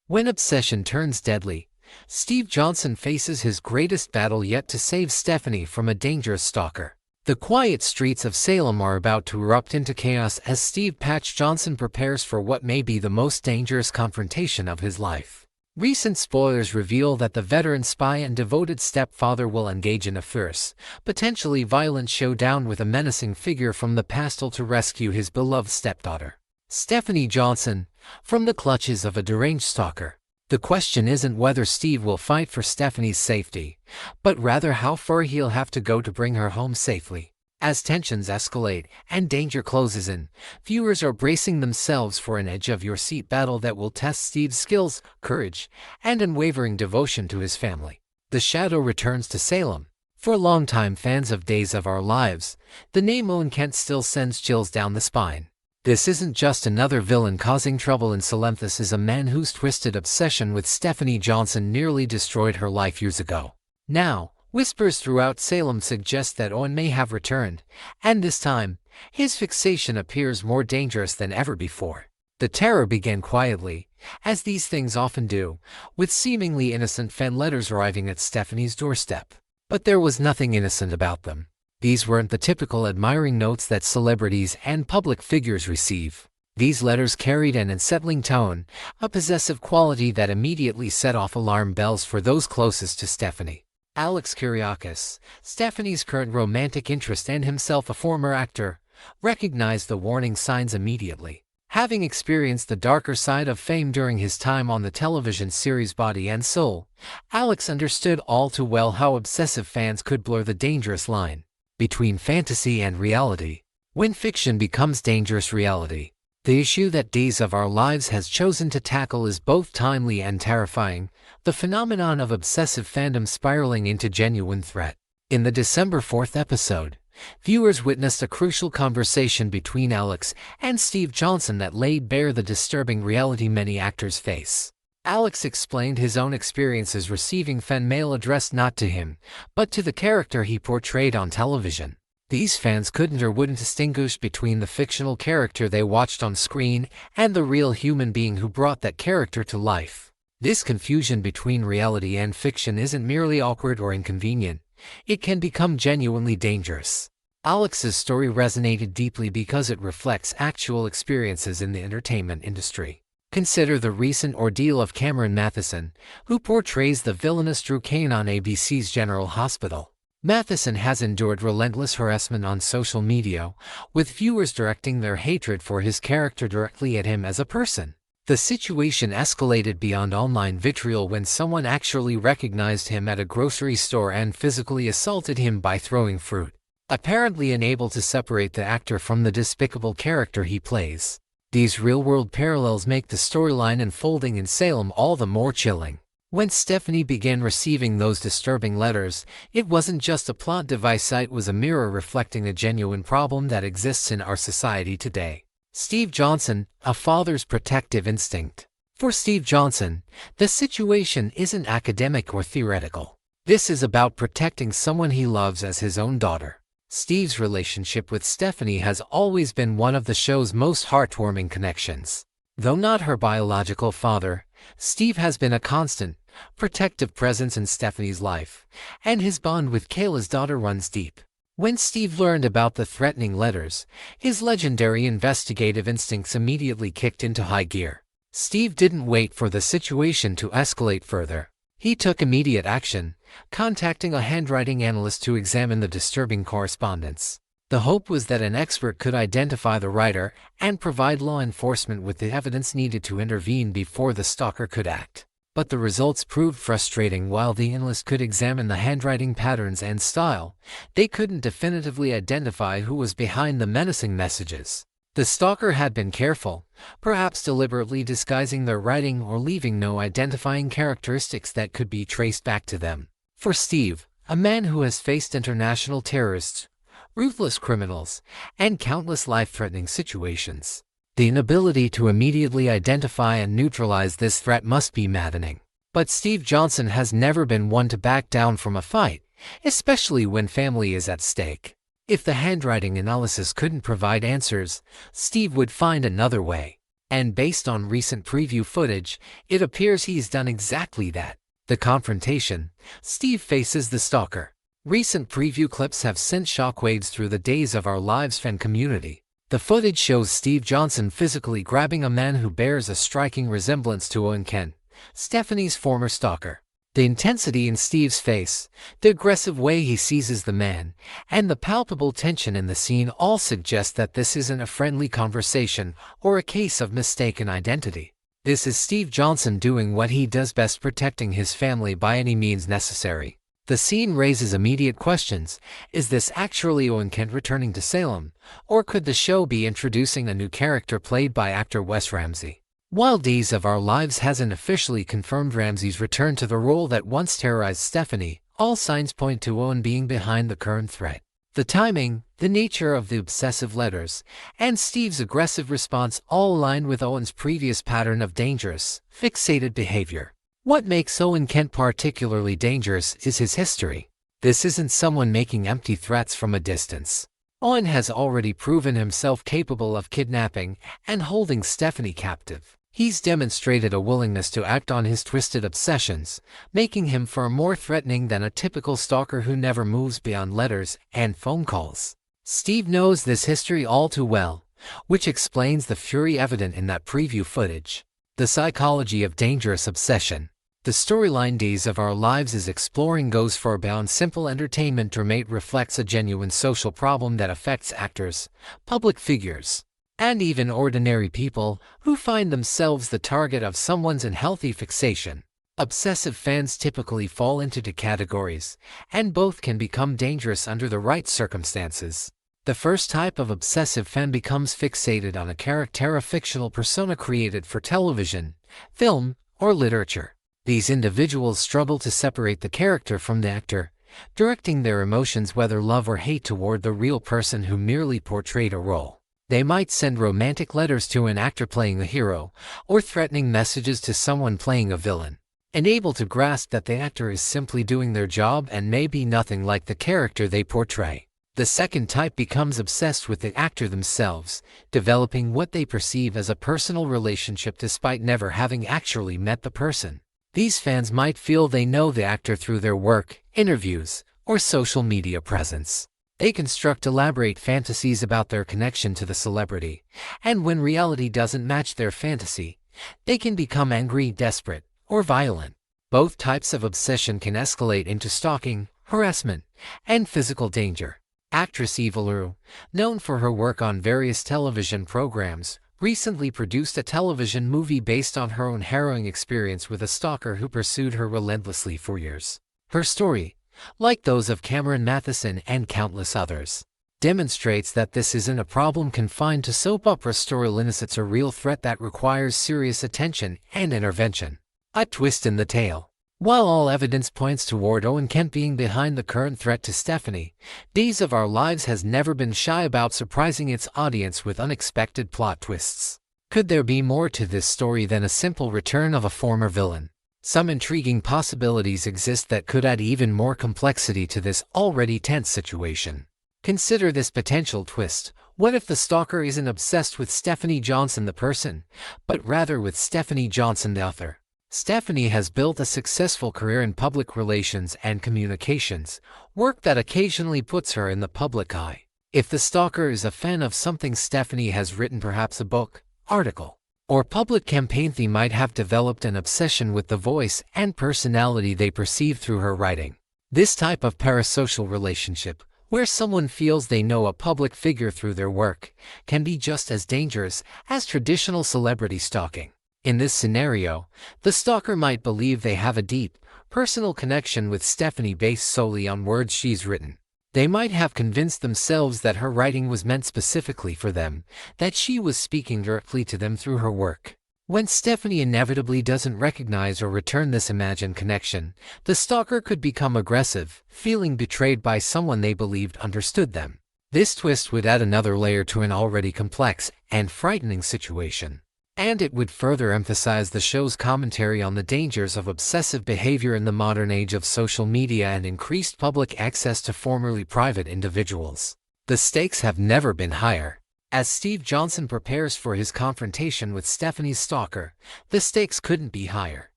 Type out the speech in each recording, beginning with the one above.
When obsession turns deadly, Steve Johnson faces his greatest battle yet to save Stephanie from a dangerous stalker. The quiet streets of Salem are about to erupt into chaos as Steve Patch Johnson prepares for what may be the most dangerous confrontation of his life. Recent spoilers reveal that the veteran spy and devoted stepfather will engage in a fierce, potentially violent showdown with a menacing figure from the past to rescue his beloved stepdaughter, Stephanie Johnson, from the clutches of a deranged stalker. The question isn't whether Steve will fight for Stephanie's safety, but rather how far he'll have to go to bring her home safely. As tensions escalate and danger closes in, viewers are bracing themselves for an edge-of-your-seat battle that will test Steve's skills, courage, and unwavering devotion to his family. The Shadow returns to Salem. For longtime fans of Days of Our Lives, the name Owen Kent still sends chills down the spine. This isn't just another villain causing trouble in Salem. This is a man whose twisted obsession with Stephanie Johnson nearly destroyed her life years ago. Now, whispers throughout Salem suggest that Owen may have returned, and this time, his fixation appears more dangerous than ever before. The terror began quietly, as these things often do, with seemingly innocent fan letters arriving at Stephanie's doorstep. But there was nothing innocent about them. These weren't the typical admiring notes that celebrities and public figures receive. These letters carried an unsettling tone, a possessive quality that immediately set off alarm bells for those closest to Stephanie. Alex Kyriakis, Stephanie's current romantic interest and himself a former actor, recognized the warning signs immediately. Having experienced the darker side of fame during his time on the television series Body and Soul, Alex understood all too well how obsessive fans could blur the dangerous line between fantasy and reality. When fiction becomes dangerous reality, the issue that Days of Our Lives has chosen to tackle is both timely and terrifying, the phenomenon of obsessive fandom spiraling into genuine threat. In the December 4th episode, viewers witnessed a crucial conversation between Alex and Steve Johnson that laid bare the disturbing reality many actors face. Alex explained his own experiences receiving fan mail addressed not to him, but to the character he portrayed on television. These fans couldn't or wouldn't distinguish between the fictional character they watched on screen and the real human being who brought that character to life. This confusion between reality and fiction isn't merely awkward or inconvenient, it can become genuinely dangerous. Alex's story resonated deeply because it reflects actual experiences in the entertainment industry. Consider the recent ordeal of Cameron Matheson, who portrays the villainous Drew Kane on ABC's General Hospital. Matheson has endured relentless harassment on social media, with viewers directing their hatred for his character directly at him as a person. The situation escalated beyond online vitriol when someone actually recognized him at a grocery store and physically assaulted him by throwing fruit, apparently unable to separate the actor from the despicable character he plays. These real-world parallels make the storyline unfolding in Salem all the more chilling. When Stephanie began receiving those disturbing letters, it wasn't just a plot device, it was a mirror reflecting a genuine problem that exists in our society today. Steve Johnson, a father's protective instinct. For Steve Johnson, the situation isn't academic or theoretical. This is about protecting someone he loves as his own daughter. Steve's relationship with Stephanie has always been one of the show's most heartwarming connections. Though not her biological father, Steve has been a constant, protective presence in Stephanie's life, and his bond with Kayla's daughter runs deep. When Steve learned about the threatening letters, his legendary investigative instincts immediately kicked into high gear. Steve didn't wait for the situation to escalate further. He took immediate action, contacting a handwriting analyst to examine the disturbing correspondence. The hope was that an expert could identify the writer and provide law enforcement with the evidence needed to intervene before the stalker could act. But the results proved frustrating. While the analyst could examine the handwriting patterns and style, they couldn't definitively identify who was behind the menacing messages. The stalker had been careful, perhaps deliberately disguising their writing or leaving no identifying characteristics that could be traced back to them. For Steve, a man who has faced international terrorists, ruthless criminals, and countless life-threatening situations, the inability to immediately identify and neutralize this threat must be maddening. But Steve Johnson has never been one to back down from a fight, especially when family is at stake. If the handwriting analysis couldn't provide answers, Steve would find another way. And based on recent preview footage, it appears he's done exactly that. The confrontation. Steve faces the stalker. Recent preview clips have sent shockwaves through the Days of Our Lives fan community. The footage shows Steve Johnson physically grabbing a man who bears a striking resemblance to Owen Kent, Stephanie's former stalker. The intensity in Steve's face, the aggressive way he seizes the man, and the palpable tension in the scene all suggest that this isn't a friendly conversation or a case of mistaken identity. This is Steve Johnson doing what he does best, protecting his family by any means necessary. The scene raises immediate questions. Is this actually Owen Kent returning to Salem, or could the show be introducing a new character played by actor Wes Ramsey? While Days of Our Lives hasn't officially confirmed Ramsey's return to the role that once terrorized Stephanie, all signs point to Owen being behind the current threat. The timing, the nature of the obsessive letters, and Steve's aggressive response all align with Owen's previous pattern of dangerous, fixated behavior. What makes Owen Kent particularly dangerous is his history. This isn't someone making empty threats from a distance. Owen has already proven himself capable of kidnapping and holding Stephanie captive. He's demonstrated a willingness to act on his twisted obsessions, making him far more threatening than a typical stalker who never moves beyond letters and phone calls. Steve knows this history all too well, which explains the fury evident in that preview footage. The psychology of dangerous obsession. The storyline Days of Our Lives is exploring goes far beyond simple entertainment. It reflects a genuine social problem that affects actors, public figures, and even ordinary people who find themselves the target of someone's unhealthy fixation. Obsessive fans typically fall into two categories, and both can become dangerous under the right circumstances. The first type of obsessive fan becomes fixated on a character, a fictional persona created for television, film, or literature. These individuals struggle to separate the character from the actor, directing their emotions, whether love or hate, toward the real person who merely portrayed a role. They might send romantic letters to an actor playing a hero, or threatening messages to someone playing a villain, unable to grasp that the actor is simply doing their job and may be nothing like the character they portray. The second type becomes obsessed with the actor themselves, developing what they perceive as a personal relationship despite never having actually met the person. These fans might feel they know the actor through their work, interviews, or social media presence. They construct elaborate fantasies about their connection to the celebrity, and when reality doesn't match their fantasy, they can become angry, desperate, or violent. Both types of obsession can escalate into stalking, harassment, and physical danger. Actress Eva Lou, known for her work on various television programs, recently produced a television movie based on her own harrowing experience with a stalker who pursued her relentlessly for years. Her story, like those of Cameron Matheson and countless others, demonstrates that this isn't a problem confined to soap opera storylines. It's a real threat that requires serious attention and intervention. A twist in the tale. While all evidence points toward Owen Kent being behind the current threat to Stephanie, Days of Our Lives has never been shy about surprising its audience with unexpected plot twists. Could there be more to this story than a simple return of a former villain? Some intriguing possibilities exist that could add even more complexity to this already tense situation. Consider this potential twist. What if the stalker isn't obsessed with Stephanie Johnson the person, but rather with Stephanie Johnson the author? Stephanie has built a successful career in public relations and communications, work that occasionally puts her in the public eye. If the stalker is a fan of something Stephanie has written, perhaps a book, article, or public campaign, they might have developed an obsession with the voice and personality they perceive through her writing. This type of parasocial relationship, where someone feels they know a public figure through their work, can be just as dangerous as traditional celebrity stalking. In this scenario, the stalker might believe they have a deep, personal connection with Stephanie based solely on words she's written. They might have convinced themselves that her writing was meant specifically for them, that she was speaking directly to them through her work. When Stephanie inevitably doesn't recognize or return this imagined connection, the stalker could become aggressive, feeling betrayed by someone they believed understood them. This twist would add another layer to an already complex and frightening situation. And it would further emphasize the show's commentary on the dangers of obsessive behavior in the modern age of social media and increased public access to formerly private individuals. The stakes have never been higher. As Steve Johnson prepares for his confrontation with Stephanie's stalker, the stakes couldn't be higher.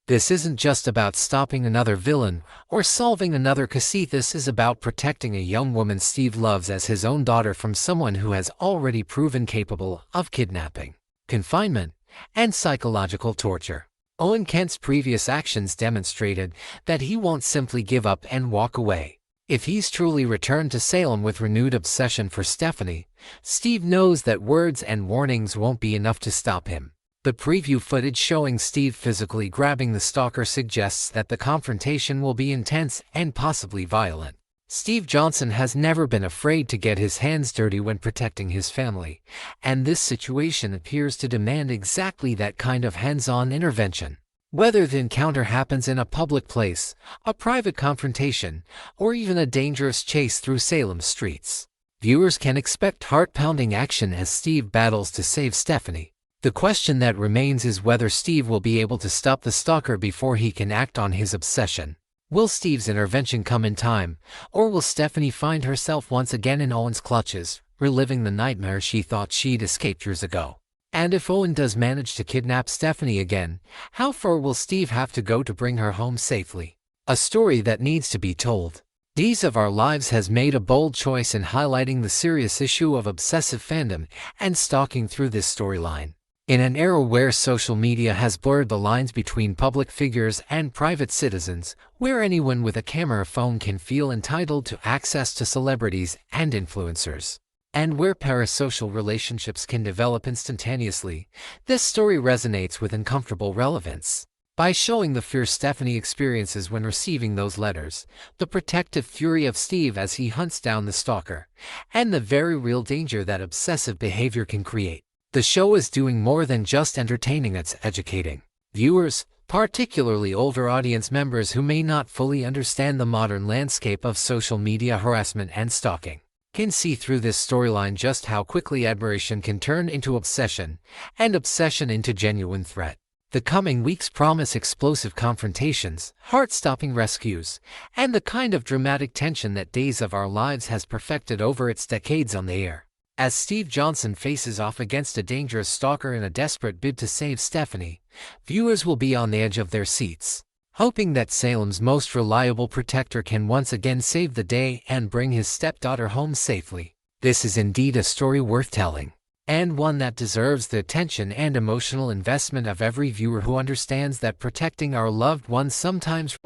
This isn't just about stopping another villain or solving another case. This is about protecting a young woman Steve loves as his own daughter from someone who has already proven capable of kidnapping, confinement, and psychological torture. Owen Kent's previous actions demonstrated that he won't simply give up and walk away. If he's truly returned to Salem with renewed obsession for Stephanie, Steve knows that words and warnings won't be enough to stop him. The preview footage showing Steve physically grabbing the stalker suggests that the confrontation will be intense and possibly violent. Steve Johnson has never been afraid to get his hands dirty when protecting his family, and this situation appears to demand exactly that kind of hands-on intervention. Whether the encounter happens in a public place, a private confrontation, or even a dangerous chase through Salem's streets, viewers can expect heart-pounding action as Steve battles to save Stephanie. The question that remains is whether Steve will be able to stop the stalker before he can act on his obsession. Will Steve's intervention come in time, or will Stephanie find herself once again in Owen's clutches, reliving the nightmare she thought she'd escaped years ago? And if Owen does manage to kidnap Stephanie again, how far will Steve have to go to bring her home safely? A story that needs to be told. Days of Our Lives has made a bold choice in highlighting the serious issue of obsessive fandom and stalking through this storyline. In an era where social media has blurred the lines between public figures and private citizens, where anyone with a camera phone can feel entitled to access to celebrities and influencers, and where parasocial relationships can develop instantaneously, this story resonates with uncomfortable relevance. By showing the fear Stephanie experiences when receiving those letters, the protective fury of Steve as he hunts down the stalker, and the very real danger that obsessive behavior can create, the show is doing more than just entertaining, it's educating. Viewers, particularly older audience members who may not fully understand the modern landscape of social media harassment and stalking, can see through this storyline just how quickly admiration can turn into obsession, and obsession into genuine threat. The coming weeks promise explosive confrontations, heart-stopping rescues, and the kind of dramatic tension that Days of Our Lives has perfected over its decades on the air. As Steve Johnson faces off against a dangerous stalker in a desperate bid to save Stephanie, viewers will be on the edge of their seats, hoping that Salem's most reliable protector can once again save the day and bring his stepdaughter home safely. This is indeed a story worth telling, and one that deserves the attention and emotional investment of every viewer who understands that protecting our loved ones sometimes